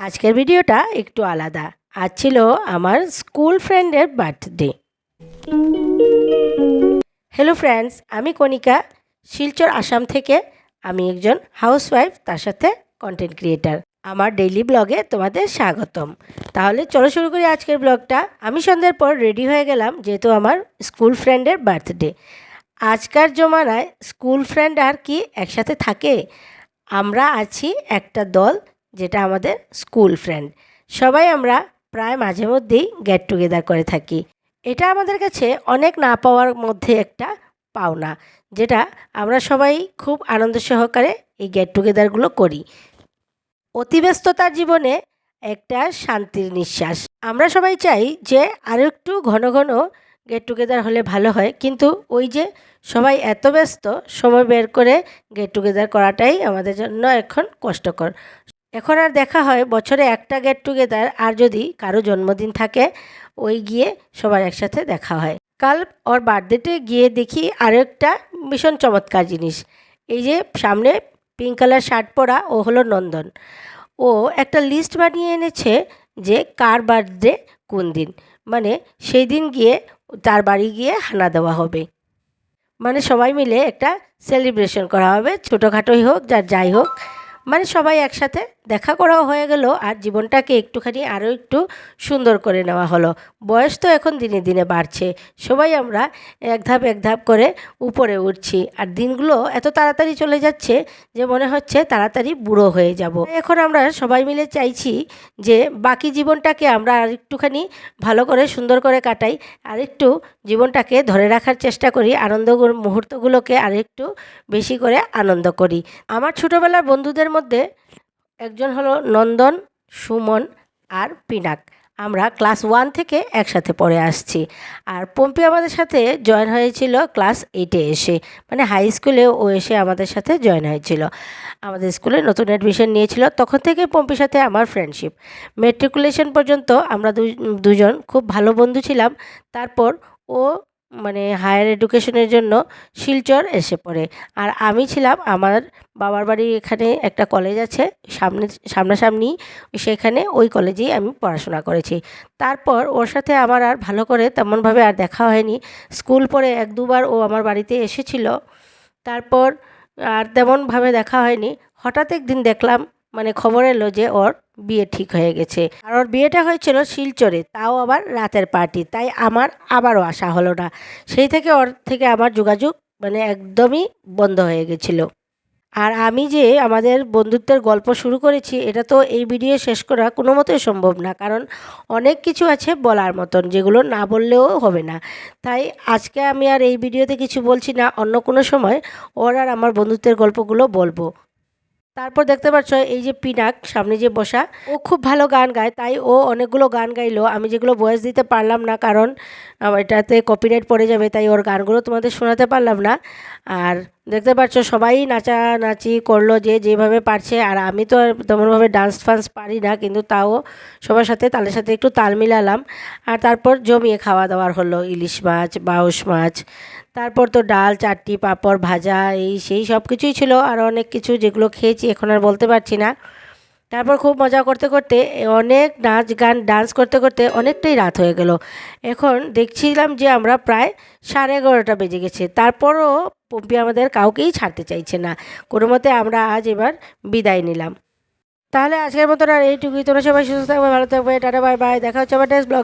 আজকের ভিডিওটা একটু আলাদা। আজ ছিল আমার স্কুল ফ্রেন্ডের বার্থডে। হ্যালো ফ্রেন্ডস, আমি কণিকা, শিলচর আসাম থেকে। আমি একজন হাউসওয়াইফ, তার সাথে কন্টেন্ট ক্রিয়েটার। আমার ডেইলি ব্লগে তোমাদের স্বাগতম। তাহলে চলো শুরু করি আজকের ব্লগটা। আমি সন্ধ্যের পর রেডি হয়ে গেলাম, যেহেতু আমার স্কুল ফ্রেন্ডের বার্থডে। আজকার জমানায় স্কুল ফ্রেন্ড আর কি একসাথে থাকে? আমরা আছি একটা দল, যেটা আমাদের স্কুল ফ্রেন্ড। সবাই আমরা প্রায় মাঝে মধ্যেই গেট টুগেদার করে থাকি। এটা আমাদের কাছে অনেক না পাওয়ার মধ্যে একটা পাওনা, যেটা আমরা সবাই খুব আনন্দ সহকারে এই গেট টুগেদারগুলো করি। অতিব্যস্ততার জীবনে একটা শান্তির নিঃশ্বাস। আমরা সবাই চাই যে আরও একটু ঘন ঘন গেট টুগেদার হলে ভালো হয়, কিন্তু ওই যে সবাই এত ব্যস্ত, সময় বের করে গেট টুগেদার করাটাই আমাদের জন্য এখন কষ্টকর। এখন আর দেখা হয় বছরে একটা গেট টুগেদার, আর যদি কারো জন্মদিন থাকে ওই গিয়ে সবার একসাথে দেখা হয়। কাল ওর বার্থডেতে গিয়ে দেখি আরও একটা ভীষণ চমৎকার জিনিস। এই যে সামনে পিঙ্ক কালার শার্ট পরা, ও হলো নন্দন। ও একটা লিস্ট বানিয়ে এনেছে যে কার বার্থডে কোন দিন, মানে সেই দিন গিয়ে তার বাড়ি গিয়ে হানা দেওয়া হবে। মানে সবাই মিলে একটা সেলিব্রেশন করা হবে, ছোটোখাটোই হোক যাই হোক, মানে সবাই একসাথে দেখা করাও হয়ে গেল, আর জীবনটাকে একটুখানি আরও একটু সুন্দর করে নেওয়া হলো। বয়স তো এখন দিনে দিনে বাড়ছে, সবাই আমরা এক ধাপ করে উপরে উঠছি, আর দিনগুলো এত তাড়াতাড়ি চলে যাচ্ছে যে মনে হচ্ছে তাড়াতাড়ি বুড়ো হয়ে যাব। এখন আমরা সবাই মিলে চাইছি যে বাকি জীবনটাকে আমরা আর একটুখানি ভালো করে সুন্দর করে কাটাই, আর একটু জীবনটাকে ধরে রাখার চেষ্টা করি, আনন্দ মুহূর্তগুলোকে আর একটু বেশি করে আনন্দ করি। আমার ছোটোবেলার বন্ধুদের মধ্যে একজন হলো নন্দন, সুমন আর পিনাক। আমরা ক্লাস 1 থেকে একসাথে পড়ে আসছি। আর পম্পি আমাদের সাথে জয়েন হয়েছিল ক্লাস 8-এ এসে, মানে হাই স্কুলে ও এসে আমাদের সাথে জয়েন হয়েছিল। আমাদের স্কুলে নতুন অ্যাডমিশন নিয়েছিল, তখন থেকে পম্পির সাথে আমার ফ্রেন্ডশিপ। মেট্রিকুলেশন পর্যন্ত আমরা দুজন খুব ভালো বন্ধু ছিলাম। তারপর ও মানে হায়ার এডুকেশনের জন্য শিলচর এসে পড়ে, আর আমি ছিলাম আমার বাবার বাড়ির এখানে একটা কলেজ আছে সামনাসামনি, সেখানে ওই কলেজেই আমি পড়াশোনা করেছি। তারপর ওর সাথে আমার আর ভালো করে তেমনভাবে আর দেখা হয়নি। স্কুল পড়ে 1-2বার ও আমার বাড়িতে এসেছিল, তারপর আর তেমনভাবে দেখা হয়নি। হঠাৎ একদিন দেখলাম, মানে খবর এলো যে ওর বিয়ে ঠিক হয়ে গেছে, আর ওর বিয়েটা হয়েছিল শিলচরে, তাও আবার রাতের পার্টি। তাই আমার আবারও আসা হলো না। সেই থেকে ওর থেকে আমার যোগাযোগ মানে একদমই বন্ধ হয়ে গেছিলো। আর আমি যে আমাদের বন্ধুত্বের গল্প শুরু করেছি, এটা তো এই ভিডিও শেষ করা কোনো মতেই সম্ভব না, কারণ অনেক কিছু আছে বলার মতন, যেগুলো না বললেও হবে না। তাই আজকে আমি আর এই ভিডিওতে কিছু বলছি না, অন্য কোনো সময় ওর আর আমার বন্ধুত্বের গল্পগুলো বলবো। তারপর দেখতে পাচ্ছ এই যে পিনাক সামনে যে বসা, ও খুব ভালো গান গায়, তাই ও অনেকগুলো গান গাইলো। আমি যেগুলো ভয়েস দিতে পারলাম না, কারণ এটাতে কপিরাইট পড়ে যাবে, তাই ওর গানগুলো তোমাদের শোনাতে পারলাম না। আর দেখতে পাচ্ছ সবাই নাচানাচি করলো, যে যেভাবে পারছে। আর আমি তো আর তেমনভাবে ডান্স ফান্স পারি না, কিন্তু তাও সবার সাথে তালের সাথে একটু তাল মিলালাম। আর তারপর জমিয়ে খাওয়া দাওয়ার হলো, ইলিশ মাছ, বাউশ মাছ, তারপর তো ডাল, চাটনি, পাঁপড়, ভাজা, এই সেই সব কিছুই ছিল, আর অনেক কিছু যেগুলো খেয়েছি এখন আর বলতে পারছি না। তারপর খুব মজা করতে করতে, অনেক নাচ গান ডান্স করতে করতে অনেকটাই রাত হয়ে গেল। এখন দেখছিলাম যে আমরা প্রায় 11:30 বেজে গেছে। তারপরও পম্পি আমাদের কাউকেই ছাড়তে চাইছে না। কোনো মতে আমরা আজ এবার বিদায় নিলাম। তাহলে আজকের মতন আর এইটুকুই। তোমরা সবাই সুস্থ থাকবে, ভালো থাকবে, টাটা বাই বাই। দেখা হচ্ছে আবার নেক্সট ব্লগ।